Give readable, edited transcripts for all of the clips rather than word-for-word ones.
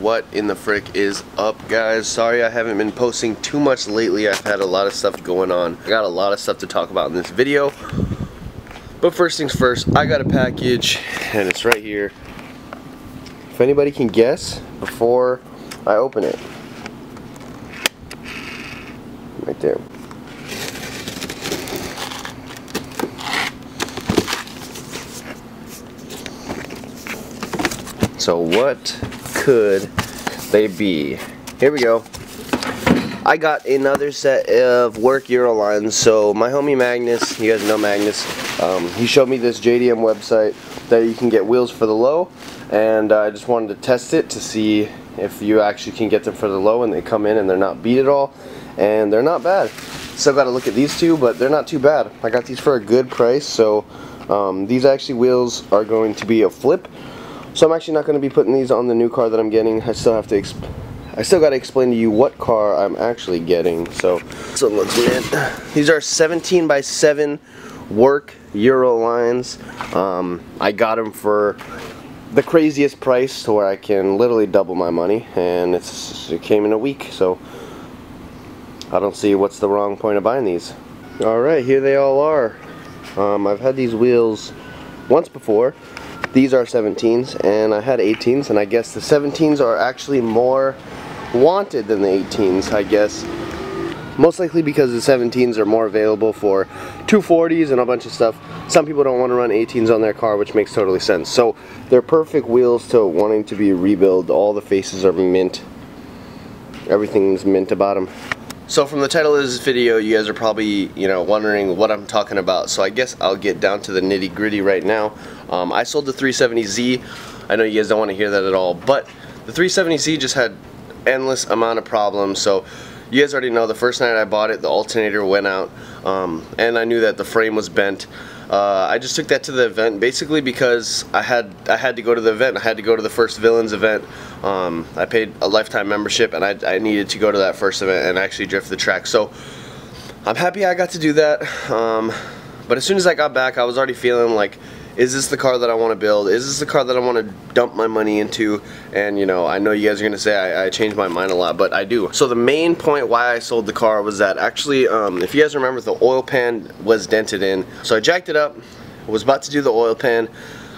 What in the frick is up, guys? Sorry I haven't been posting too much lately. I've had a lot of stuff going on. I got a lot of stuff to talk about in this video. But first things first, I got a package and it's right here. If anybody can guess before I open it. Right there. So what could they be? Here we go. I got another set of work Eurolines. So my homie Magnus, you guys know Magnus, he showed me this JDM website that you can get wheels for the low, and I just wanted to test it to see if you actually can get them for the low and they come in and they're not beat at all, and they're not bad. Still got to look at these two, but they're not too bad. I got these for a good price. So these actually wheels are going to be a flip. So I'm actually not going to be putting these on the new car that I'm getting. I still got to explain to you what car I'm actually getting. So let's get. These are 17 by 7 work Eurolines. I got them for the craziest price to where I can literally double my money, and it came in a week. So I don't see what's the wrong point of buying these. All right, here they all are. I've had these wheels once before. These are 17s, and I had 18s, and I guess the 17s are actually more wanted than the 18s, I guess. Most likely because the 17s are more available for 240s and a bunch of stuff. Some people don't want to run 18s on their car, which makes totally sense. So they're perfect wheels to wanting to be rebuilt. All the faces are mint. Everything's mint about them. So from the title of this video, you guys are probably, wondering what I'm talking about. So I guess I'll get down to the nitty gritty right now. I sold the 370Z. I know you guys don't want to hear that at all, but the 370Z just had endless amount of problems. So you guys already know the first night I bought it, the alternator went out, and I knew that the frame was bent. I just took that to the event basically because I had to go to the event. I had to go to the first Villains event. I paid a lifetime membership, and I needed to go to that first event and actually drift the track. So I'm happy I got to do that. But as soon as I got back, I was already feeling like, is this the car that I want to build? Is this the car that I want to dump my money into? And I know you guys are going to say I changed my mind a lot, but I do. So the main point why I sold the car was that actually, if you guys remember, the oil pan was dented in. So I jacked it up, was about to do the oil pan.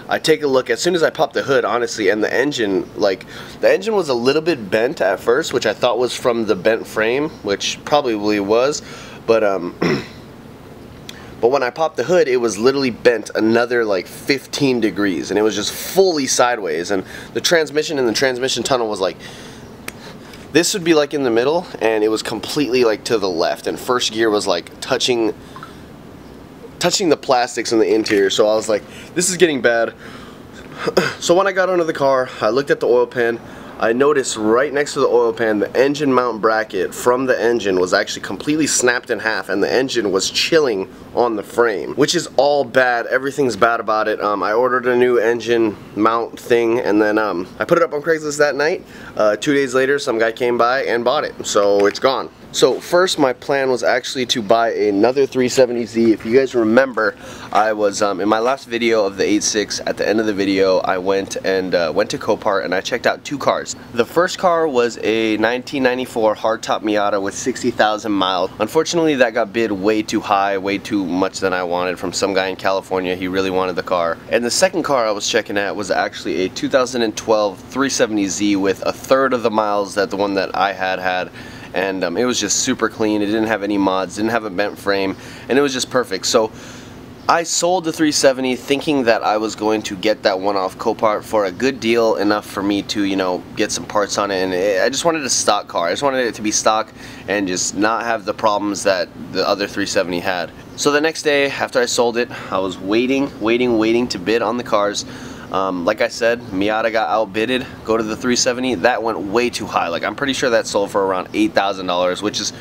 I take a look as soon as I popped the hood, honestly, and the engine was a little bit bent at first, which I thought was from the bent frame, which probably was, but but when I popped the hood, it was literally bent another like 15 degrees, and it was just fully sideways. And the transmission in the transmission tunnel was like, this would be like in the middle, and it was completely like to the left, and first gear was like touching the plastics in the interior. So I was like, this is getting bad. So when I got onto the car, I looked at the oil pan. I noticed right next to the oil pan, the engine mount bracket from the engine was actually completely snapped in half, and the engine was chilling on the frame, which is all bad. Everything's bad about it. I ordered a new engine mount thing, and then I put it up on Craigslist that night. 2 days later, some guy came by and bought it, so it's gone. So first, my plan was actually to buy another 370Z. If you guys remember, I was in my last video of the 8.6. At the end of the video, I went to Copart and I checked out 2 cars. The first car was a 1994 hardtop Miata with 60,000 miles. Unfortunately, that got bid way too high, way too much than I wanted from some guy in California. He really wanted the car. And the second car I was checking at was actually a 2012 370Z with 1/3 of the miles that the one that I had. And it was just super clean. It didn't have any mods, didn't have a bent frame, and it was just perfect. So I sold the 370 thinking that I was going to get that one off Copart for a good deal, enough for me to, get some parts on it. And I just wanted a stock car. I just wanted it to be stock and just not have the problems that the other 370 had. So the next day after I sold it, I was waiting to bid on the cars. Like I said, Miata got outbidded. Go to the 370, that went way too high. Like, I'm pretty sure that sold for around $8,000, which is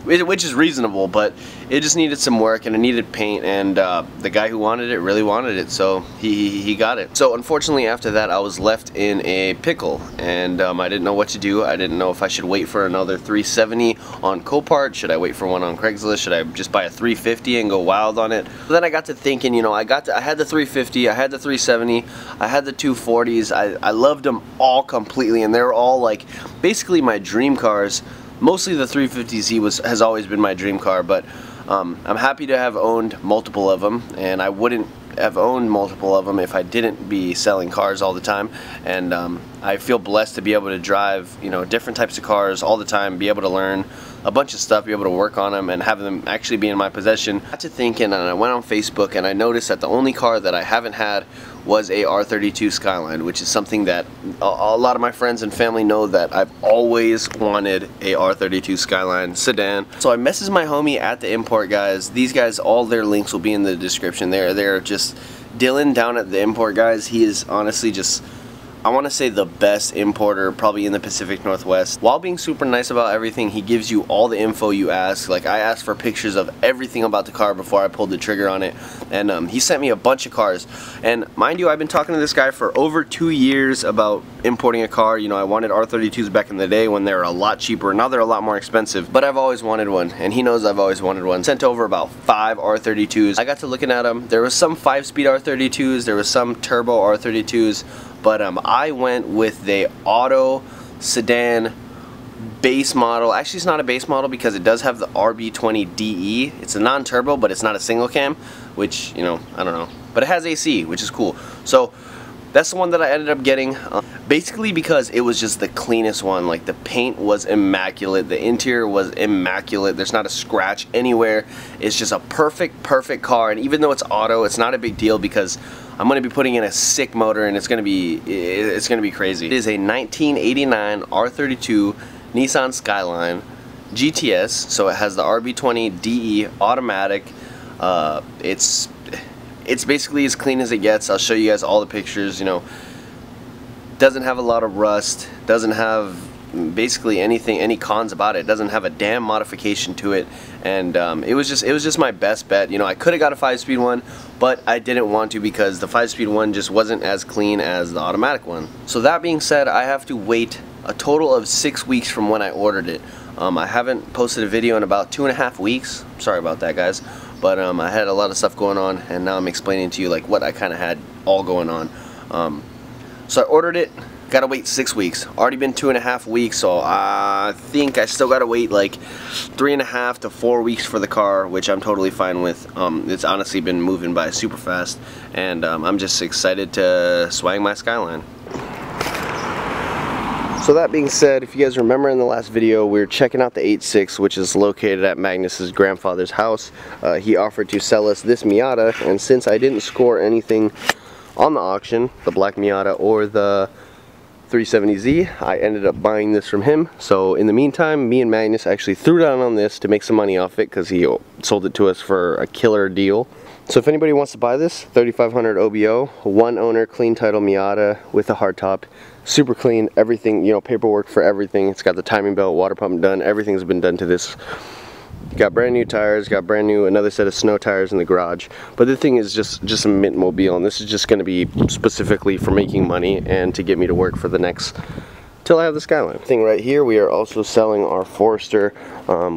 which is reasonable, but it just needed some work and it needed paint, and the guy who wanted it really wanted it, so he got it. So unfortunately after that I was left in a pickle, and I didn't know what to do. I didn't know if I should wait for another 370 on Copart, should I wait for one on Craigslist, should I just buy a 350 and go wild on it. But then I got to thinking, you know, I had the 350, I had the 370, I had the 240s, I loved them all completely, and they were all like basically my dream cars. Mostly the 350Z has always been my dream car, but I'm happy to have owned multiple of them, and I wouldn't have owned multiple of them if I didn't be selling cars all the time. And I feel blessed to be able to drive, you know, different types of cars all the time, be able to learn a bunch of stuff, be able to work on them, and have them actually be in my possession. I got to thinking, and I went on Facebook, and I noticed that the only car that I haven't had was a R32 Skyline, which is something that a lot of my friends and family know that I've always wanted a R32 Skyline sedan. So I messaged my homie at the Import Guys. These guys, all their links will be in the description. They're just Dylan down at the Import Guys. He is honestly just, I want to say, the best importer probably in the Pacific Northwest. While being super nice about everything, he gives you all the info you ask. Like, I asked for pictures of everything about the car before I pulled the trigger on it, and he sent me a bunch of cars. And mind you, I've been talking to this guy for over 2 years about importing a car. You know, I wanted R32s back in the day when they were a lot cheaper. Now they're a lot more expensive, but I've always wanted one, and he knows I've always wanted one. Sent over about 5 R32s. I got to looking at them. There was some 5-speed R32s, there was some turbo R32s, but I went with the auto sedan base model. Actually, it's not a base model because it does have the RB20DE. It's a non-turbo, but it's not a single cam, which, you know, I don't know. But it has AC, which is cool. So that's the one that I ended up getting, basically because it was just the cleanest one. Like, the paint was immaculate, the interior was immaculate, there's not a scratch anywhere. It's just a perfect car, and even though it's auto, it's not a big deal because I'm going to be putting in a sick motor, and it's going to be crazy. It is a 1989 R32 Nissan Skyline GTS, so it has the RB20DE automatic. It's basically as clean as it gets. I'll show you guys all the pictures. You know, doesn't have a lot of rust, doesn't have basically any cons about it. Doesn't have a damn modification to it, and it was just my best bet. You know, I could have got a 5-speed one, but I didn't want to because the 5-speed one just wasn't as clean as the automatic one. So that being said, I have to wait a total of 6 weeks from when I ordered it. I haven't posted a video in about 2.5 weeks. Sorry about that, guys, but I had a lot of stuff going on, and now I'm explaining to you like what I kind of had all going on. So I ordered it. Gotta wait 6 weeks. Already been 2.5 weeks, so I think I still gotta wait like 3.5 to 4 weeks for the car, which I'm totally fine with. It's honestly been moving by super fast, and I'm just excited to swag my Skyline. So that being said, if you guys remember in the last video, we were checking out the 8.6, which is located at Magnus's grandfather's house. He offered to sell us this Miata, and since I didn't score anything on the auction, the black Miata or the 370Z, I ended up buying this from him. So in the meantime, me and Magnus actually threw down on this to make some money off it because he sold it to us for a killer deal. So if anybody wants to buy this, 3500 OBO, one owner, clean title Miata with a hardtop, super clean, everything, you know, paperwork for everything. It's got the timing belt, water pump done, everything's been done to this. Got brand new tires, got brand new, another set of snow tires in the garage. But the thing is just a mint mobile, and this is just going to be specifically for making money and to get me to work for the next, till I have the Skyline. Thing right here, we are also selling our Forester.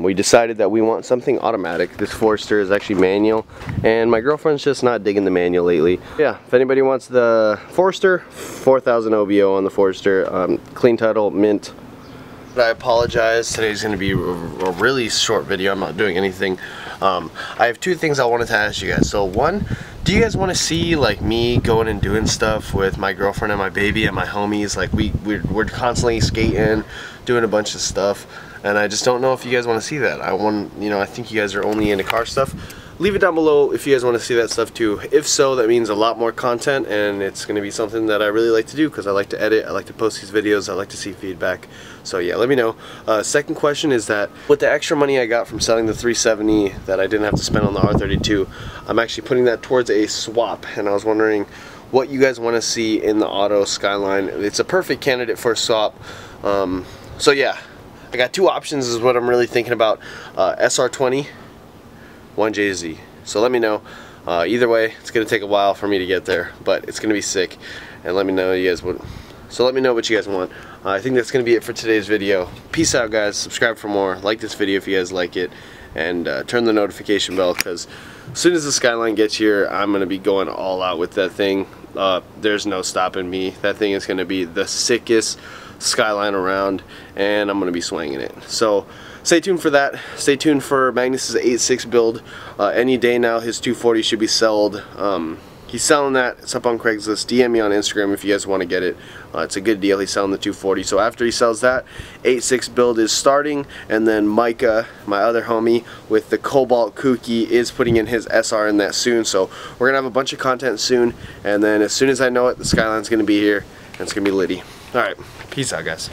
We decided that we want something automatic. This Forester is actually manual, and my girlfriend's just not digging the manual lately. Yeah, if anybody wants the Forester, 4000 OBO on the Forester, clean title, mint. I apologize, today's going to be a really short video. I'm not doing anything. I have 2 things I wanted to ask you guys. So one, do you guys want to see like me going and doing stuff with my girlfriend and my baby and my homies? Like we're constantly skating, doing a bunch of stuff, and I just don't know if you guys want to see that. I think you guys are only into car stuff. Leave it down below if you guys want to see that stuff too. If so, that means a lot more content, and it's going to be something that I really like to do because I like to edit, I like to post these videos, I like to see feedback. So yeah, let me know. Second question is that with the extra money I got from selling the 370 that I didn't have to spend on the R32, I'm actually putting that towards a swap, and I was wondering what you guys want to see in the auto Skyline. It's a perfect candidate for a swap. So yeah, I got two options is what I'm really thinking about. SR20, 1JZ. So let me know. Either way, it's gonna take a while for me to get there, but it's gonna be sick. And let me know you guys what. So let me know what you guys want. I think that's gonna be it for today's video. Peace out, guys. Subscribe for more. Like this video if you guys like it, and turn the notification bell, because as soon as the Skyline gets here, I'm gonna be going all out with that thing. There's no stopping me. That thing is gonna be the sickest Skyline around, and I'm gonna be swinging it. So stay tuned for that. Stay tuned for Magnus's 8.6 build. Any day now his 240 should be sold. He's selling that. It's up on Craigslist. DM me on Instagram if you guys want to get it. It's a good deal. He's selling the 240. So after he sells that, 8.6 build is starting, and then Micah, my other homie with the Cobalt Kooky, is putting in his SR in that soon. So we're gonna have a bunch of content soon, and then as soon as I know it, the Skyline's gonna be here and it's gonna be litty. Alright, peace out, guys.